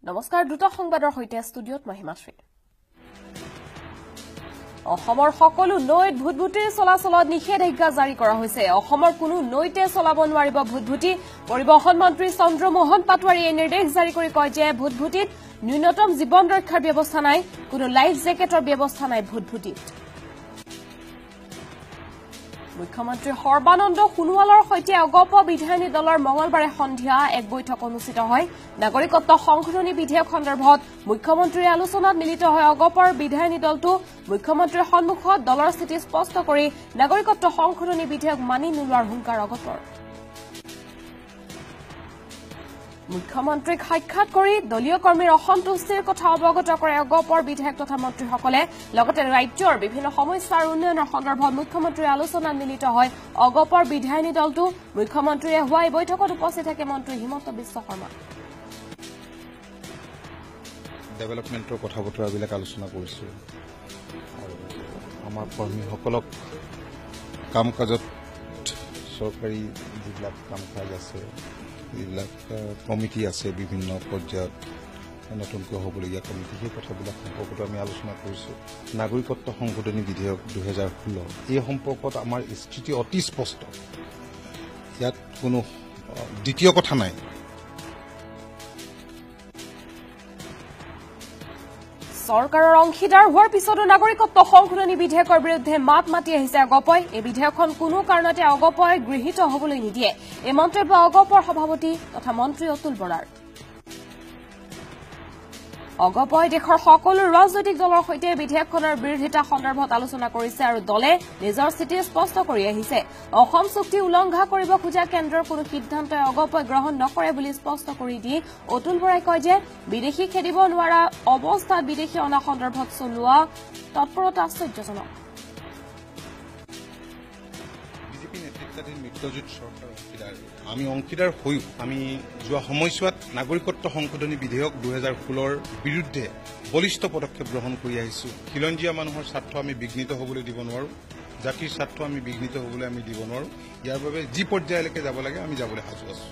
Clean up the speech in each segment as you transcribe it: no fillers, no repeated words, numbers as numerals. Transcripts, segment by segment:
নমস্কাৰ দ্ৰুত সংবাদৰ সৈতে ষ্টুডিঅত মহিমাশ্ৰী অসমৰ সকলো নৈত ভুটভুটিৰ চলাচলত নিষেধাজ্ঞা জাৰি কৰা হৈছে অসমৰ কোনো নৈতে চলাব নোৱাৰিব ভুটভুটি পৰিবহণ মন্ত্ৰী চন্দ্ৰমোহন পাটোৱাৰীয়ে নিৰ্দেশ জাৰি কৰি কয় যে ভুটভুটিত ন্যূনতম জীৱন ৰক্ষাৰ ব্যৱস্থা নাই কোনো লাইফ জেকেটৰ ব্যৱস্থা নাই ভুটভুটিত মুখ্যমন্ত্ৰী সৰ্বানন্দ সোণোৱালৰ সৈতে অগপ বিধায়িনী দলৰ মঙলবাৰে সন্ধিয়া এক বৈঠক অনুষ্ঠিত হয় নাগৰিকত্ব সংশোধনী বিধেয়ক সন্দৰ্ভত মুখ্যমন্ত্ৰীৰ আলোচনাত মিলিত হয় অগপৰ বিধায়িনী দলটো মুখ্যমন্ত্ৰীৰ সন্মুখত দলৰ স্থিতি স্পষ্ট কৰি নাগৰিকত্ব সংশোধনী বিধেয়ক মানি নোলোৱাৰ হুংকাৰ অগপৰ মুখ্যমন্ত্ৰীক সাক্ষাৎ কৰি দলীয় কৰ্মীৰ অসন্তুষ্টিৰ কথা অৱগত কৰে অগপৰ বিধায়ক তথা মন্ত্ৰীসকলে লগতে ৰাজ্যৰ বিভিন্ন সমস্যা আৰু উন্নয়নৰ সন্দৰ্ভত মুখ্যমন্ত্ৰীৰ আলোচনাত মিলিত হয় অগপৰ বিধায়িনী দলটো মুখ্যমন্ত্ৰীয়ে হোৱা এই বৈঠকত উপস্থিত থাকে মন্ত্ৰী হিমন্ত বিশ্ব শৰ্মা ডেভেলপমেণ্টৰ কথা বতৰাবিলাক আলোচনা কৰিছোঁ আৰু আমাৰ কৰ্মীসকলক কাম কাজত চৰকাৰী যিবিলাক কাম কাজ আছে যিবিলাক কমিটি আছে বিভিন্ন পৰ্যায়ত নতুনকৈ হ'বলগীয়া কমিটি সেই কথাবিলাক সম্পৰ্কত আমি আলোচনা কৰিছোঁ নাগৰিকত্ব সংশোধনী বিধেয়ক 2016 এই সম্পৰ্কত আমাৰ স্থিতি অতি স্পষ্ট ইয়াত কোনো দ্বিতীয় কথা নাই চৰকাৰৰ অংশীদাৰ হোৱাৰ পিছতো নাগৰিকত্ব সংশোধনী বিধেয়কৰ বিৰুদ্ধে মাত মাতি আহিছে অগপই এই বিধেয়কখন কোনো কাৰণতে অগপই গৃহীত হ'বলৈ নিদিয়ে এই মন্তব্য অগপৰ সভাপতি তথা মন্ত্ৰী অতুল বৰাৰ অগপই দেশৰ সকলো ৰাজনৈতিক দলৰ সৈতে বিধেয়কখনৰ বিৰোধিতা সন্দৰ্ভত আলোচনা কৰিছে আৰু দলে নিজৰ স্থিতি স্পষ্ট কৰি আহিছে অসম চুক্তি উলংঘা কৰিব খোজা কেন্দ্ৰৰ কোনো সিদ্ধান্তই অগপই গ্ৰহণ নকৰে বুলি স্পষ্ট কৰি দি অতুল বৰাই কয় যে বিদেশী খেদিব নোৱাৰা অৱস্থাত বিদেশী অনা সন্দৰ্ভত চলোৱা তৎপৰতা আশ্চৰ্যজনক বিজেপি নেতৃত্বাধীন মিত্ৰজোঁট চৰকাৰ অংশীদাৰ আমি অংশীদাৰ হৈও আমি যোৱা সময়ছোৱাত নাগৰিকত্ব সংশোধনী বিধেয়ক 2016ৰ বিৰুদ্ধে বলিষ্ঠ পদক্ষেপ গ্ৰহণ কৰি আহিছোঁ খিলঞ্জীয়া মানুহৰ স্বাৰ্থ আমি বিঘ্নিত হ'বলৈ দিব নোৱাৰোঁ জাতিৰ স্বাৰ্থ আমি বিঘ্নিত হ'বলৈ আমি দিব নোৱাৰোঁ ইয়াৰ বাবে যি পৰ্যায়লৈকে যাব লাগে আমি যাবলৈ সাজু আছোঁ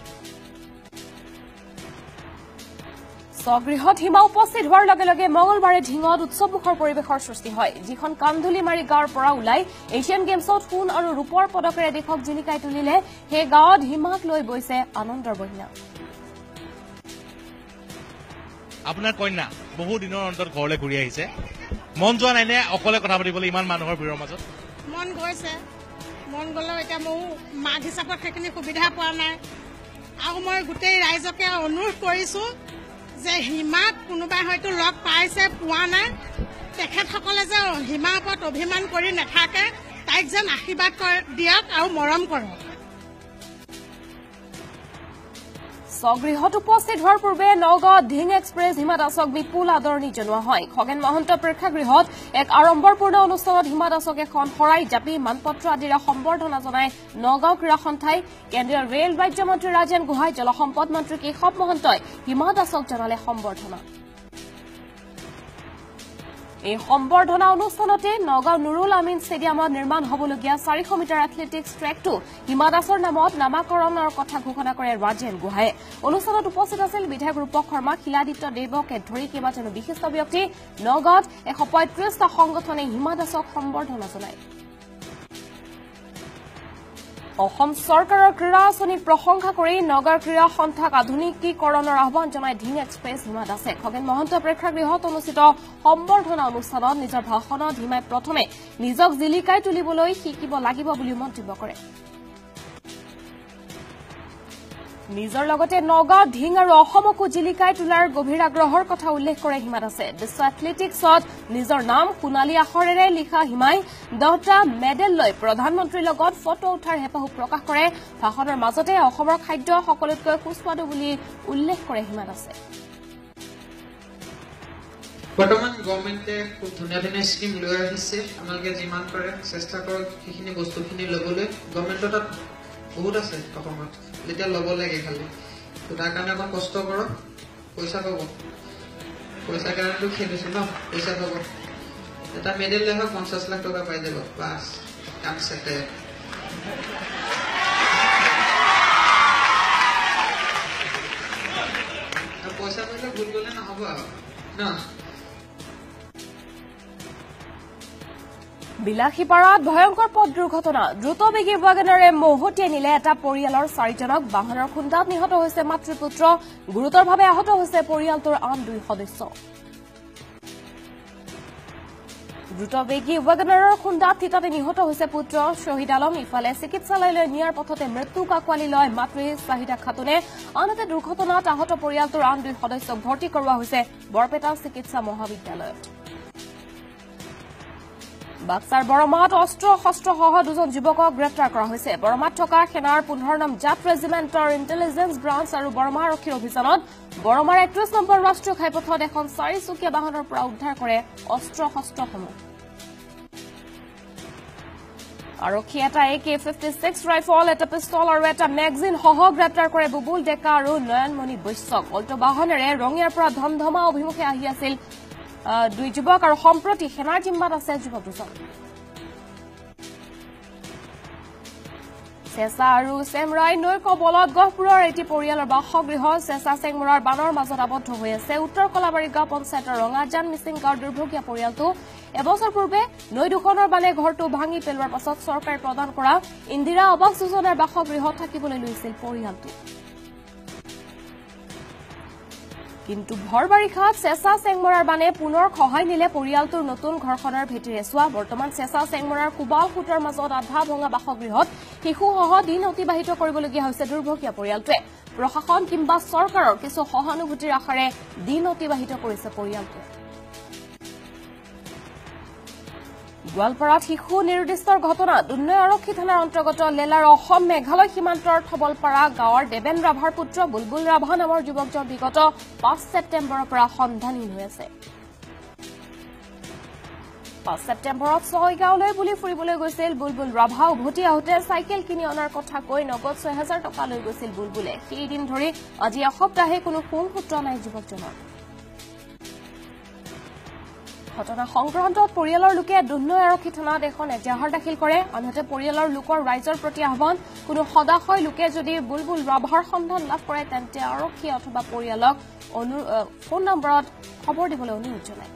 স্বগৃহত সীমা উপস্থিত হোৱাৰ লগে লগে মঙলবাৰে ঢিঙত উৎসৱমুখৰ পৰিৱেশৰ সৃষ্টি হয় যিখন কান্ধুলিমাৰী গাঁৱৰ পৰা ওলাই এছিয়ান গেমছত সোণ আৰু ৰূপৰ পদকেৰে দেশক জিলিকাই তুলিলে সেই গাঁৱত সীমাক লৈ বৈছে আনন্দৰ বন্যা আপোনাৰ কন্যা বহু দিনৰ অন্তত ঘৰলৈ ঘূৰি আহিছে মন যোৱা নাই নে অকলে কথা পাতিবলৈ ইমান মানুহৰ ভিৰৰ মাজত মন গৈছে মন গ'লেও এতিয়া মোৰ মাক হিচাপত সেইখিনি সুবিধা পোৱা নাই আৰু মই গোটেই ৰাইজকে অনুৰোধ কৰিছোঁ যে সীমাক কোনোবাই হয়তো লগ পাইছে পোৱা নাই তেখেতসকলে যে সীমাৰ ওপৰত অভিমান কৰি নাথাকে তাইক যেন আশীৰ্বাদ দিয়ক আৰু মৰম কৰক স্বগৃহত উপস্থিত হোৱাৰ পূৰ্বে নগাঁৱত ঢিং এক্সপ্ৰেছ হিমা দাসক বিপুল আদৰণি জনোৱা হয় খগেন মহন্ত প্ৰেক্ষাগৃহত এক আড়ম্বৰপূৰ্ণ অনুষ্ঠানত হিমা দাসক এখন শৰাই জাপি মানপত্ৰ আদিৰে সম্বৰ্ধনা জনাই নগাঁও ক্ৰীড়া সন্থাই কেন্দ্ৰীয় ৰেল ৰাজ্যমন্ত্ৰী ৰাজেন গোহাঁই জলসম্পদ মন্ত্ৰী কেশৱ মহন্তই হিমা দাসক জনালে সম্বৰ্ধনা এই সম্বৰ্ধনা অনুষ্ঠানতে নগাঁও নুৰুল আমিন ষ্টেডিয়ামত নিৰ্মাণ হ'বলগীয়া 400 মিটাৰ এথলেটিক্স ট্ৰেকটো হিমা দাসৰ নামত নামাকৰণৰ কথা ঘোষণা কৰে ৰাজেন গোহাঁয়ে অনুষ্ঠানত উপস্থিত আছিল বিধায়ক ৰূপক শৰ্মা শিলাদিত্য দেৱকে ধৰি কেইবাজনো বিশিষ্ট ব্যক্তি নগাঁৱত 135টা সংগঠনে হিমা দাসক সম্বৰ্ধনা জনায় অসম চৰকাৰৰ ক্ৰীড়া আঁচনিক প্ৰশংসা কৰি নগাঁও ক্ৰীড়া সন্থাক আধুনিকীকৰণৰ আহ্বান জনাই ঢিং এক্সপ্ৰেছ হিমা দাসে খগেন মহন্ত প্ৰেক্ষাগৃহত অনুষ্ঠিত সম্বৰ্ধনা অনুষ্ঠানত নিজৰ ভাষণত হিমাই প্ৰথমে নিজক জিলিকাই তুলিবলৈ শিকিব লাগিব বুলি মন্তব্য কৰে নিজৰ লগতে নগাঁও ঢিং আৰু অসমকো জিলিকাই তোলাৰ গভীৰ আগ্ৰহৰ কথা উল্লেখ কৰে হিমা দাসে বিশ্ব এথলেটিক্সত নিজৰ নাম সোণালী আখৰেৰে লিখা হিমাই 10টা মেডেল লৈ প্ৰধানমন্ত্ৰীৰ লগত ফটো উঠাৰ হেঁপাহো প্ৰকাশ কৰে ভাষণৰ মাজতে অসমৰ খাদ্য সকলোতকৈ সুস্বাদু বুলি উল্লেখ কৰে হিমা দাসে বৰ্তমান গভৰ্ণমেণ্টে খুব ধুনীয়া ধুনীয়া স্কিম লৈ আহিছে আপোনালোকে যিমান পাৰে চেষ্টা কৰক সেইখিনি বস্তুখিনি ল'বলৈ গভৰ্ণমেণ্টৰ তাত বহুত আছে অসমত যেতিয়া ল'ব লাগে খালি তাৰ কাৰণে অকণ কষ্ট কৰক পইচা পাব পইচাৰ কাৰণেতো খেলিছোঁ ন পইচা পাব এটা মেডেল লৈ হওক 50 লাখ টকা পাই যাব বাছ কাম চেটে পইচা বোলে ভুল গ'লে নহ'ব আৰু ন বিলাসীপাৰাত ভয়ংকৰ পথ দুৰ্ঘটনা দ্ৰুত বেগী ৱাগনাৰে মহতিয়াই নিলে এটা পৰিয়ালৰ 4জনক বাহনৰ খুন্দাত নিহত হৈছে মাতৃপুত্ৰ গুৰুতৰভাৱে আহত হৈছে পৰিয়ালটোৰ আন 2 সদস্য দ্ৰুত বেগী ৱাগনাৰৰ খুন্দাত থিতাতে নিহত হৈছে পুত্ৰ শহীদ আলম ইফালে চিকিৎসালয়লৈ নিয়াৰ পথতে মৃত্যুক আঁকোৱালি লয় মাতৃ চাহিদা খাতুনে আনহাতে দুৰ্ঘটনাত আহত পৰিয়ালটোৰ আন 2 সদস্যক ভৰ্তি কৰোৱা হৈছে বৰপেটা চিকিৎসা মহাবিদ্যালয়ত বাক্সাৰ বৰমাত অস্ত্ৰ শস্ত্ৰসহ 2জন যুৱকক গ্ৰেপ্তাৰ কৰা হৈছে বৰমাত থকা সেনাৰ 15 নং জাট ৰেজিমেণ্টৰ ইণ্টেলিজেন্স ব্ৰাঞ্চ আৰু বৰমা আৰক্ষীৰ অভিযানত বৰমাৰ 31 নম্বৰ ৰাষ্ট্ৰীয় ঘাইপথত এখন 4-চকীয়া বাহনৰ পৰা উদ্ধাৰ কৰে অস্ত্ৰ শস্ত্ৰসমূহ আৰক্ষীয়ে এটা AK-56 ৰাইফল এটা পিষ্টল আৰু এটা মেগাজিন সহ গ্ৰেপ্তাৰ কৰে বুবুল ডেকা আৰু নয়নমণি বৈশ্যক অল্টো বাহনেৰে ৰঙিয়াৰ পৰা ধমধমা অভিমুখে আহি আছিল 2 যুৱক আৰু সম্প্ৰতি সেনাৰ জিম্মাত আছে যুৱক 2জন চেঁচা আৰু চেমৰাই নৈ কবলত গহপুৰৰ এটি পৰিয়ালৰ বাসগৃহ চেঁচা চেংমৰাৰ বানৰ মাজত আবদ্ধ হৈ আছে উত্তৰ কলাবাৰী গাঁও পঞ্চায়তৰ ৰঙাজান মিচিং গাঁৱৰ দুৰ্ভগীয়া পৰিয়ালটো এবছৰ পূৰ্বে নৈ দুখনৰ বানে ঘৰটো ভাঙি পেলোৱাৰ পাছত চৰকাৰে প্ৰদান কৰা ইন্দিৰা আৱাস যোজনাৰ বাসগৃহত থাকিবলৈ লৈছিল পৰিয়ালটো কিন্তু ভৰ বাৰিষাত চেঁচা চেংমৰাৰ বানে পুনৰ খহাই নিলে পৰিয়ালটোৰ নতুন ঘৰখনৰ ভেটিৰে চোৱা বৰ্তমান চেঁচা চেংমৰাৰ কুবাল খুঁটাৰ মাজত আধা ভঙা বাসগৃহত শিশুসহ দিন অতিবাহিত কৰিবলগীয়া হৈছে দুৰ্ভগীয়া পৰিয়ালটোৱে প্ৰশাসন কিংবা চৰকাৰৰ কিছু সহানুভূতিৰ আশাৰে দিন অতিবাহিত কৰিছে পৰিয়ালটোৱে গোৱালপাৰাত শিশু নিৰ্দিষ্টৰ ঘটনা দুৰ্নয় আৰক্ষী থানাৰ অন্তৰ্গত লেলাৰ অসম মেঘালয় সীমান্তৰ থবলপাৰা গাঁৱৰ দেবেন ৰাভাৰ পুত্ৰ বুলবুল ৰাভা নামৰ যুৱকজন বিগত 5 ছেপ্টেম্বৰৰ পৰা সন্ধানহীন হৈ আছে 5 ছেপ্টেম্বৰত ছয়গাঁৱলৈ বুলি ফুৰিবলৈ গৈছিল বুলবুল ৰাভা উভতি আহোঁতে চাইকেল কিনি অনাৰ কথা কৈ নগদ 6,000 টকা লৈ গৈছিল বুলবুলে সেইদিন ধৰি আজি এসপ্তাহে কোনো সূত্ৰ নাই যুৱকজনৰ ঘটনা সংক্ৰান্তত পৰিয়ালৰ লোকে দুৰ্নয় আৰক্ষী থানাত এখন এজাহাৰ দাখিল কৰে আনহাতে পৰিয়ালৰ লোকৰ ৰাইজৰ প্ৰতি আহ্বান কোনো সদাশয় লোকে যদি বুলবুল ৰাভাৰ সন্ধান লাভ কৰে তেন্তে আৰক্ষী অথবা পৰিয়ালক ফোন নম্বৰত খবৰ দিবলৈ অনুৰোধ জনায়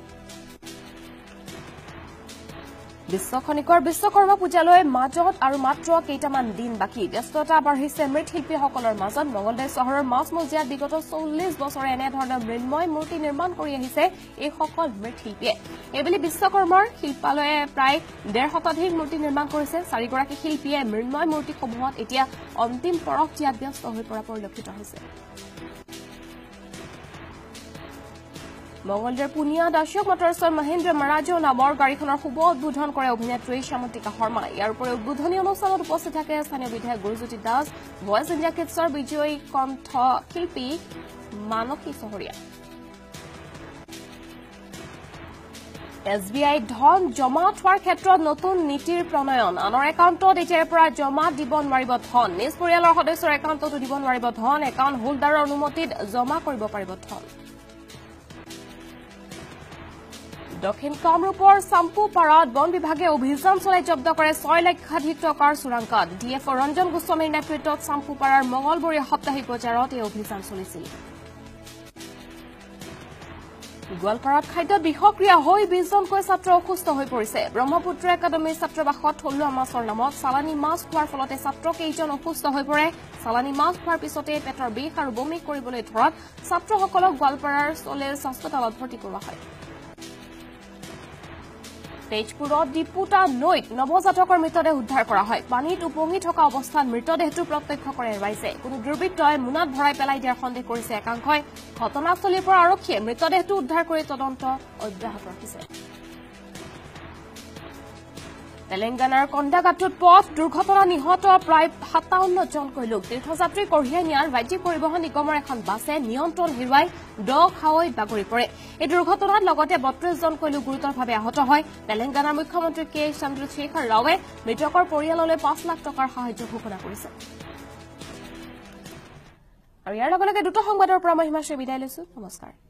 বিশ্বখনিকৰ বিশ্বকৰ্মা পূজালৈ মাজত আৰু মাত্ৰ কেইটামান দিন বাকী ব্যস্ততা বাঢ়িছে মৃৎশিল্পীসকলৰ মাজত মঙলদৈ চহৰৰ মাজমজিয়াত বিগত 40 বছৰে এনেধৰণৰ মৃন্ময় মূৰ্তি নিৰ্মাণ কৰি আহিছে এইসকল মৃৎশিল্পীয়ে এইবেলি বিশ্বকৰ্মাৰ শিল্পালয়ে প্ৰায় 1.5 শতাধিক মূৰ্তি নিৰ্মাণ কৰিছে 4 গৰাকী শিল্পীয়ে মৃন্ময় মূৰ্তিসমূহত এতিয়া অন্তিম পৰখ দিয়াত ব্যস্ত হৈ পৰা পৰিলক্ষিত হৈছে মঙলদৈৰ পুনিয়া দাসক মটৰছৰ মহেন্দ্ৰ মাৰাজো নামৰ গাড়ীখনৰ শুভ উদ্বোধন কৰে অভিনেত্ৰী শ্যামন্তিকা শৰ্মা ইয়াৰ উপৰি উদ্বোধনী অনুষ্ঠানত উপস্থিত থাকে স্থানীয় বিধায়ক গুৰুজ্যোতি দাস ভয়েছ ইণ্ডিয়া কিডছৰ বিজয়ী কণ্ঠ শিল্পী মানসী চহৰীয়া SBI ধন জমা থোৱাৰ ক্ষেত্ৰত নতুন নীতিৰ প্ৰণয়ন আনৰ একাউণ্টত এতিয়াৰ পৰা জমা দিব নোৱাৰিব ধন নিজ পৰিয়ালৰ সদস্যৰ একাউণ্টতো দিব নোৱাৰিব ধন একাউণ্ট হোল্ডাৰৰ অনুমতিত জমা কৰিব পাৰিব ধন দক্ষিণ কামৰূপৰ চাম্পুপাৰাত বন বিভাগে অভিযান চলাই জব্দ কৰে 6 লাখাধিক টকাৰ চোৰাংকাত ডিএফঅ ৰঞ্জন গোস্বামীৰ নেতৃত্বত চাম্পুপাৰাৰ মঙলবৰীয়া সাপ্তাহিক বজাৰত এই অভিযান চলিছিল গোৱালপাৰাত খাদ্যত বিষক্ৰিয়া হৈ 20 জনকৈ ছাত্ৰ অসুস্থ হৈ পৰিছে ব্ৰহ্মপুত্ৰ একাডেমীৰ ছাত্ৰাবাসত থলুৱা মাছৰ নামত চালানী মাছ খোৱাৰ ফলতে ছাত্ৰ কেইজন অসুস্থ হৈ পৰে চালানী মাছ খোৱাৰ পিছতে পেটৰ বিষ আৰু বমি কৰিবলৈ ধৰাত ছাত্ৰসকলক গোৱালপাৰাৰ চলেৰ হাস্পতালত ভৰ্তি কৰোৱা হয় তেজপুৰত ডিপুটা নৈত নৱজাতকৰ মৃতদেহ উদ্ধাৰ কৰা হয় পানীত উপঙি থকা অৱস্থাত মৃতদেহটো প্ৰত্যক্ষ কৰে ৰাইজে কোনো দুৰ্বৃত্তই মোনাত ভৰাই পেলাই দিয়াৰ সন্দেহ কৰিছে একাংশই ঘটনাস্থলীৰ পৰা আৰক্ষীয়ে মৃতদেহটো উদ্ধাৰ কৰি তদন্ত অব্যাহত ৰাখিছে তেলেংগানাৰ কণ্ডাগাট্টুত পথ দুৰ্ঘটনা নিহত প্ৰায় 57 জনকৈ লোক তীৰ্থযাত্ৰী কঢ়িয়াই নিয়াৰ ৰাজ্যিক পৰিবহণ নিগমৰ এখন বাছে নিয়ন্ত্ৰণ হেৰুৱাই দ খাৱৈত বাগৰি পৰে এই দুৰ্ঘটনাত লগতে 32 জনকৈ লোক গুৰুতৰভাৱে আহত হয় তেলেংগানাৰ মুখ্যমন্ত্ৰী কে চন্দ্ৰশেখৰ ৰাৱে মৃতকৰ পৰিয়াললৈ 5 লাখ টকাৰ সাহায্য ঘোষণা কৰিছে আৰু ইয়াৰ লগে লগে দুটো সংবাদৰ পৰা মই হিমাশ্ৰী বিদায় লৈছো নমস্কাৰ